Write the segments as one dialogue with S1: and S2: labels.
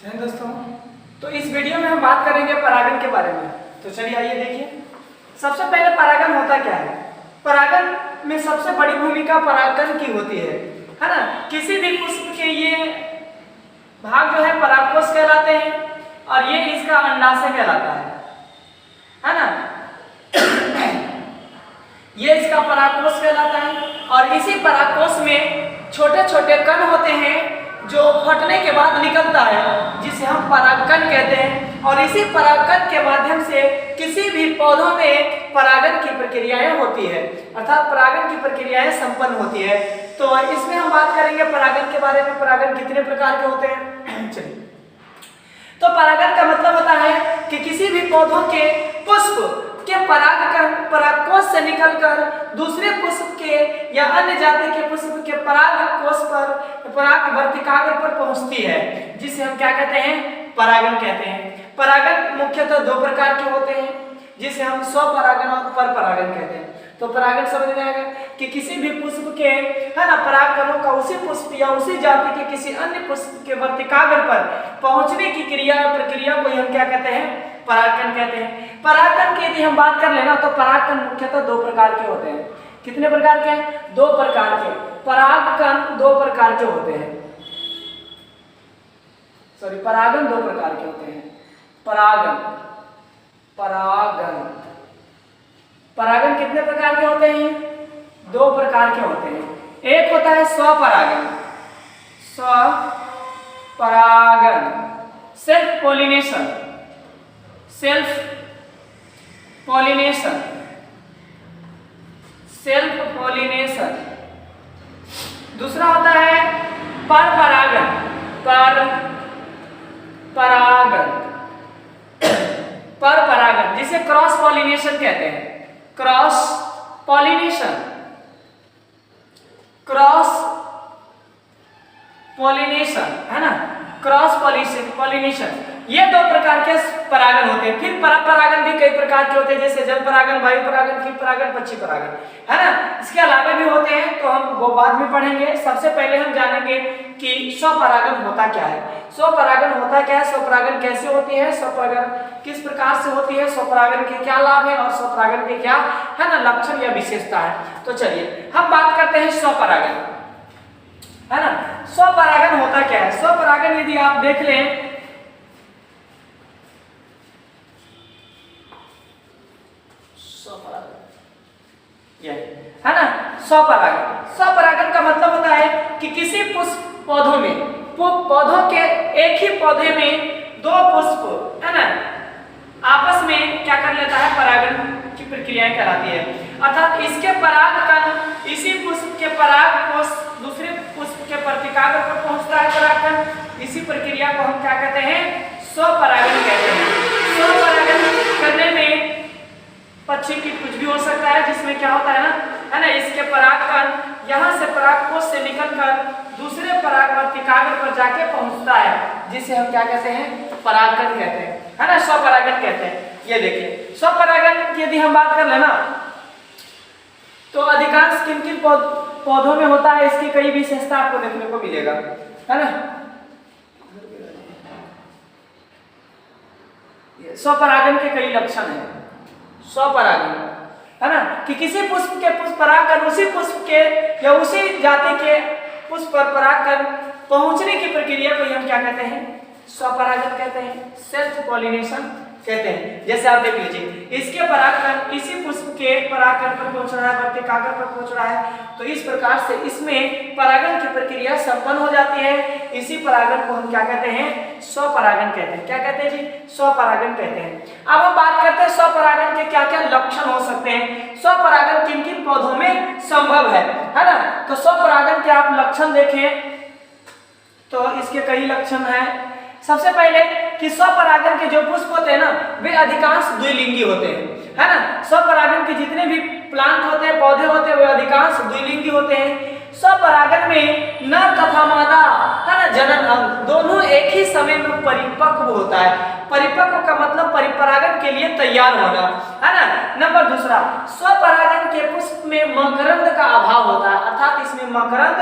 S1: हैं दोस्तों, तो इस वीडियो में हम बात करेंगे परागण के बारे में। तो चलिए आइए देखिए। सबसे पहले परागण होता क्या है। परागण में सबसे बड़ी भूमिका परागकण की होती है ना। किसी भी पुष्प के ये भाग जो है परागकोश कहलाते हैं और ये इसका अंडाशय कहलाता है ना। ये इसका परागकोश कहलाता है और इसी परागकोश में छोटे छोटे कण होते हैं जो फटने के बाद निकलता है, जिसे हम परागकण कहते हैं। और इसी परागकण के माध्यम से किसी भी पौधों में परागण की प्रक्रियाएं होती है, अर्थात परागण की प्रक्रियाएं संपन्न होती है। तो इसमें हम बात करेंगे परागण के बारे में। परागण कितने प्रकार के होते हैं चलिए। तो परागण का मतलब होता है कि किसी भी पौधों के पुष्प के परागकोश से निकलकर दूसरे पुष्प के या अन्य जाति के पुष्प के परागकोश पर परागवर्तिकाग्र पर पहुंचती है, जिसे हम क्या कहते हैं, परागण कहते हैं। परागण मुख्यतः दो प्रकार के होते हैं, जिसे हम स्वपरागण और परपरागण कहते हैं। तो परागण समझ में आएगा कि किसी भी पुष्प के है ना परागकणों का उसी पुष्प या उसी जाति के किसी अन्य पुष्प के वर्तिकाग्र पर पहुंचने की क्रिया या प्रक्रिया को हम क्या कहते हैं, परागकण कहते हैं। परागकण की यदि हम बात कर लेना तो परागकण मुख्यतः दो प्रकार के होते हैं। कितने प्रकार के हैं? दो प्रकार के। परागकण दो प्रकार के होते हैं। परागण दो प्रकार के होते हैं। परागण कितने प्रकार के होते हैं? दो प्रकार के होते हैं। एक होता है स्वपरागण, सेल्फ पॉलिनेशन। दूसरा होता है परपरागण, जिसे क्रॉस पॉलिनेशन कहते हैं। क्रॉस पॉलिनेशन है ना। क्रॉस पॉलिनेशन ये दो प्रकार के परागण होते हैं। फिर परपरागण भी कई प्रकार के होते हैं, जैसे जल परागण, वायु परागण, कीट परागण, पक्षी परागण, है ना। इसके अलावा भी होते हैं, तो हम वो बाद में पढ़ेंगे। सबसे पहले हम जानेंगे कि स्वपरागण होता क्या है। स्वपरागण होता क्या है, स्वपरागण कैसे होती है, स्वपरागण किस प्रकार से होती है, स्वपरागण के क्या लाभ है और स्वपरागण के क्या है ना लक्षण या विशेषता है। तो चलिए हम बात करते हैं स्वपरागण, है ना। स्वपरागण होता क्या है। स्वपरागण यदि आप देख लें, है ना। स्वपरागण का मतलब होता है कि किसी पुष्प पौधों के एक ही पौधे में दो पुष्प है ना आपस में क्या कर लेता है, परागण की प्रक्रियाएं कराती है। अर्थात इसके परागकण इसी पुष्प के परागकोश दूसरे पुष्प के वर्तिकाग्र पर पहुंचता है परागकण। इसी प्रक्रिया को हम क्या कहते हैं, स्वपरागण कहते हैं। स्वपरागण करने में पक्षी की कुछ भी हो सकता है, जिसमें क्या होता है ना, इसके परागकण यहाँ से परागकोश से निकलकर दूसरे परागवर्तिकाग्र पर जाके पहुंचता है, जिसे हम क्या कहते हैं, परागकण कहते हैं, है ना, स्वपरागण कहते हैं। ये देखिए स्वपरागण की यदि हम बात कर लेना तो अधिकांश किन पौधों में होता है, इसकी कई विशेषता आपको देखने को मिलेगा, है ना। स्वपरागण के कई लक्षण हैं। स्वपरागण है ना कि किसी पुष्प के पुष्प परागकण उसी पुष्प के या उसी जाति के पुष्प पर परागकण पहुंचने की प्रक्रिया को हम क्या कहते हैं, स्वपरागण कहते हैं, सेल्फ पॉलिनेशन कहते हैं। जैसे आप देख लीजिए, इसके परागकण इसी पुष्प के परागकण पर पहुंच रहा है, वर्तिकाग्र पर पहुंच रहा है। तो इस प्रकार से इसमें परागण की प्रक्रिया संपन्न हो जाती है। इसी परागण को हम क्या कहते हैं, स्वपरागण कहते हैं। क्या कहते हैं जी, स्वपरागण कहते हैं। अब हम बात करते हैं स्वपरागण के क्या क्या लक्षण हो सकते हैं, स्वपरागण किन किन पौधों में संभव है ना। तो स्वपरागण के आप लक्षण देखें तो इसके कई लक्षण हैं। सबसे पहले कि स्वपरागण के जो पुष्प होते हैं ना, वे अधिकांश द्विलिंगी होते हैं, है ना। स्वपरागण के जितने भी प्लांट होते हैं, पौधे होते हैं, वे अधिकांश द्विलिंगी होते हैं। स्वपरागण में नर तथा मादा है ना जनन अंग दोनों एक ही समय में परिपक्व होता है। परिपक्व का मतलब परिपरागण के लिए तैयार होना, है ना। नंबर दूसरा, स्वपरागण के पुष्प में मकरंद का अभाव होता है, अर्थात इसमें मकरंद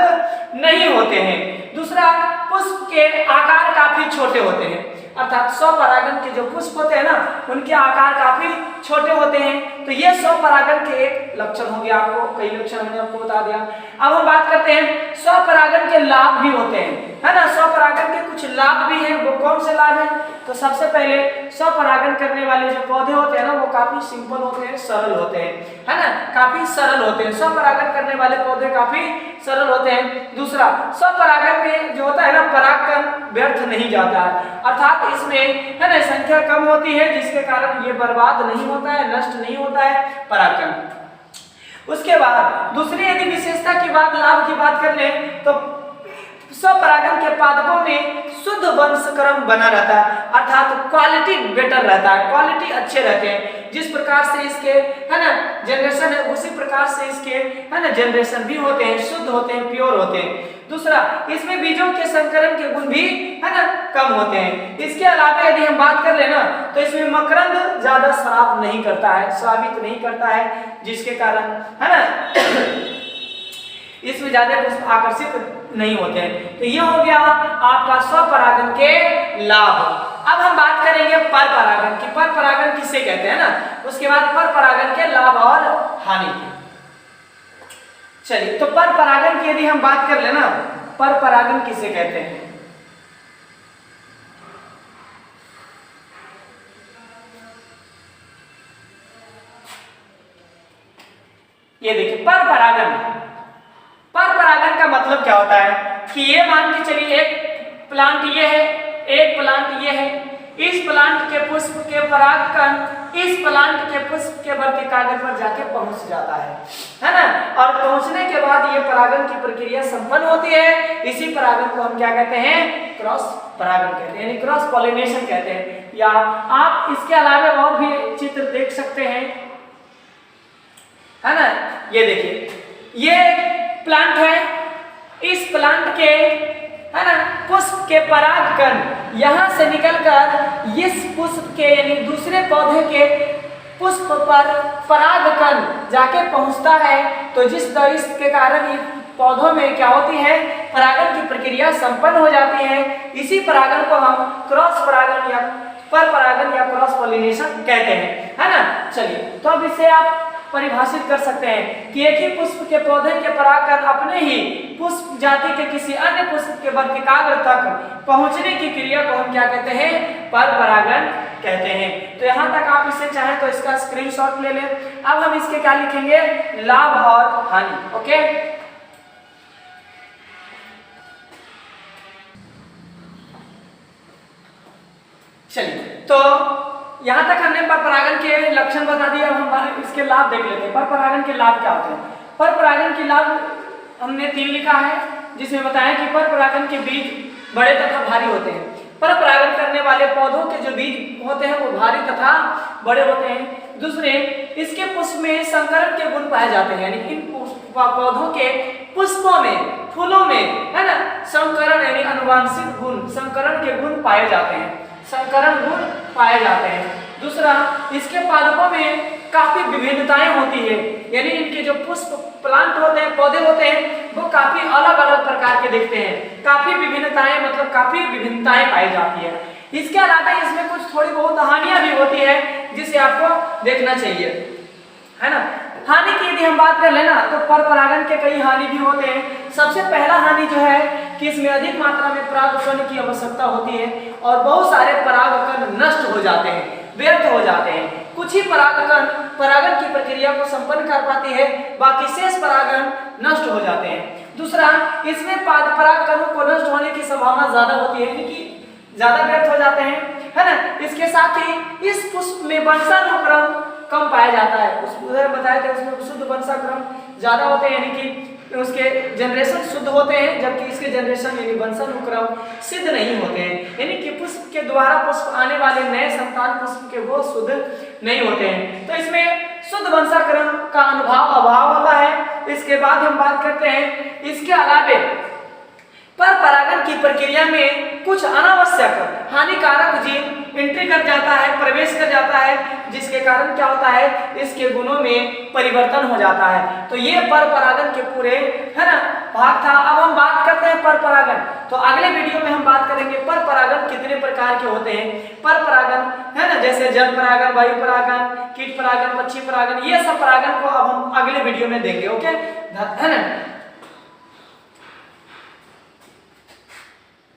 S1: नहीं होते हैं। दूसरा, पुष्प के आकार काफी छोटे होते हैं, अर्थात स्वपरागन के जो पुष्प होते हैं ना उनके आकार काफी छोटे होते हैं। तो ये स्वपरागन के एक लक्षण हो गया, आपको कई लक्षण हमने आपको बता दिया। अब हम बात करते हैं स्वपरागन के लाभ भी होते हैं, है ना। स्वपरागन के कुछ लाभ भी हैं, वो कौन से लाभ हैं? तो सबसे पहले स्वपरागन करने वाले जो पौधे होते हैं ना वो काफी सिंपल होते हैं, सरल होते हैं, है ना, काफी सरल होते हैं। स्वपरागन करने वाले पौधे काफी सरल होते हैं। दूसरा, स्वपरागन में जो होता है ना परागकण व्यर्थ नहीं जाता है, अर्थात इसमें है ना संख्या कम होती है जिसके कारण ये बर्बाद नहीं होता है, नष्ट नहीं होता है परागकण। उसके बाद दूसरी यदि विशेषता की बात, लाभ की बात कर ले तो स्वपरागन के पादपों में शुद्ध वंशक्रम बना रहता है, अर्थात क्वालिटी बेटर रहता है, क्वालिटी अच्छे रहते हैं। जिस प्रकार से इसके है ना जनरेशन है उसी प्रकार से इसके है ना जनरेशन भी होते हैं, शुद्ध होते हैं, प्योर होते हैं। दूसरा, इसमें बीजों के संकरण के गुण भी है ना कम होते हैं। इसके अलावा यदि हम बात कर ले ना तो इसमें मकरंद ज्यादा स्राव नहीं करता है, स्रावित नहीं करता है, जिसके कारण है ना इसमें ज्यादा पुष्प आकर्षित नहीं होते हैं। तो ये हो गया आपका स्वपरागन के लाभ। अब हम बात करेंगे परपरागन की। परपरागन किसे कहते हैं ना, उसके बाद परपरागन के लाभ और हानि। चलिए, तो परपरागन की यदि हम बात कर ले ना, परपरागन किसे कहते हैं? ये देखिए परपरागन, परपरागन का मतलब क्या होता है कि ये मान के चलिए एक प्लांट ये है, एक प्लांट ये है, इस प्लांट के पुष्प के परागकण इस प्लांट के पुष्प के वर्ती कागज पर जाके पहुंच जाता है ना। और पहुंचने के बाद ये परागन की प्रक्रिया संपन्न होती है। इसी परागन को हम क्या कहते हैं? क्रॉस परागन कहते हैं, यानी क्रॉस पॉलिनेशन कहते हैं। या आप इसके अलावा और भी चित्र देख सकते हैं, है ना। ये देखिए, ये प्लांट है, इस प्लांट के है ना पुष्प के परागकण यहां से निकलकर इस पुष्प के यानी दूसरे पौधे के पुष्प पर परागकण जाके पहुंचता है। तो इसके कारण ये पौधों में क्या होती है? परागन की प्रक्रिया संपन्न हो जाती है। इसी परागन को हम क्रॉस परागन या परपरागन या क्रॉस पॉलिनेशन कहते हैं, है ना। चलिए, तो अब इसे आप परिभाषित कर सकते हैं कि एक ही पुष्प के पौधे के परागकण अपने ही पुष्प जाति के किसी अन्य पुष्प के वर्तिकाग्र तक पहुंचने की क्रिया को हम क्या कहते हैं? परपरागन कहते हैं। तो यहां तक आप इसे चाहें तो इसका स्क्रीनशॉट ले लें। अब हम इसके क्या लिखेंगे? लाभ और हानि। ओके, चलिए, तो यहाँ तक हमने परपरागन के लक्षण बता दिए। अब हम इसके लाभ देख लेते हैं। परपरागन के लाभ क्या होते हैं? परपरागन के लाभ हमने 3 लिखा है, जिसमें बताया कि परपरागन के बीज बड़े तथा भारी होते हैं। परपरागन करने वाले पौधों के जो बीज होते हैं वो भारी तथा बड़े होते हैं। दूसरे, इसके पुष्प में संकरण के गुण पाए जाते हैं, यानी इन पौधों के पुष्पों में, फूलों में है ना संकरण यानी अनुवांशिक गुण, संकरण के गुण पाए जाते हैं, संकरण गुण पाए जाते हैं। दूसरा, इसके पादपों में काफी विभिन्नताएं होती है, यानी इनके जो पुष्प प्लांट होते हैं, पौधे होते हैं, वो काफी अलग अलग प्रकार के दिखते हैं। काफी विभिन्नताएं मतलब काफी विभिन्नताएं पाई जाती है। इसके अलावा इसमें कुछ थोड़ी बहुत हानियां भी होती है जिसे आपको देखना चाहिए, है ना। हानि की यदि हम बात कर लेना तो परपरागन के कई हानि भी होते हैं। सबसे पहला हानि जो है कि इसमें अधिक मात्रा में परागकण की आवश्यकता होती है और बहुत सारे परागकण नष्ट हो जाते हैं, व्यर्थ हो जाते हैं। कुछ ही परागकण परागन की प्रक्रिया को संपन्न कर पाती है, बाकी शेष परागण नष्ट हो जाते हैं। दूसरा, इसमें परागकणों को नष्ट होने की संभावना ज्यादा होती है, यानी कि ज्यादा व्यर्थ हो जाते हैं, है ना। इसके साथ ही इस पुष्प में वंशानुक्रम कम पाया जाता है। उधर बताया था उसमें शुद्ध वंशानुक्रम ज्यादा होते हैं, यानी कि उसके जनरेशन शुद्ध होते हैं, जबकि इसके जनरेशन यानी वंशानुक्रम सिद्ध नहीं होते हैं, यानी कि पुष्प के द्वारा पुष्प आने वाले नए संतान पुष्प के वो शुद्ध नहीं होते हैं। तो इसमें शुद्ध वंशानुक्रम का अभाव होता है। इसके बाद हम बात करते हैं इसके अलावे परपरागन की प्रक्रिया में कुछ अनावश्यक हानिकारक जीन एंट्री कर जाता है, प्रवेश कर जाता है, जिसके कारण क्या होता है, इसके गुणों में परिवर्तन हो जाता है। तो ये पर परागण के पूरे है ना भाग था। अब हम बात करते हैं पर परागण। तो अगले वीडियो में हम बात करेंगे पर परागण कितने प्रकार के होते हैं। पर परागण है ना, जैसे जल परागण, वायु परागण, कीट परागण, पक्षी परागण, ये सब परागण को अब हम अगले वीडियो में देंगे। ओके है ना।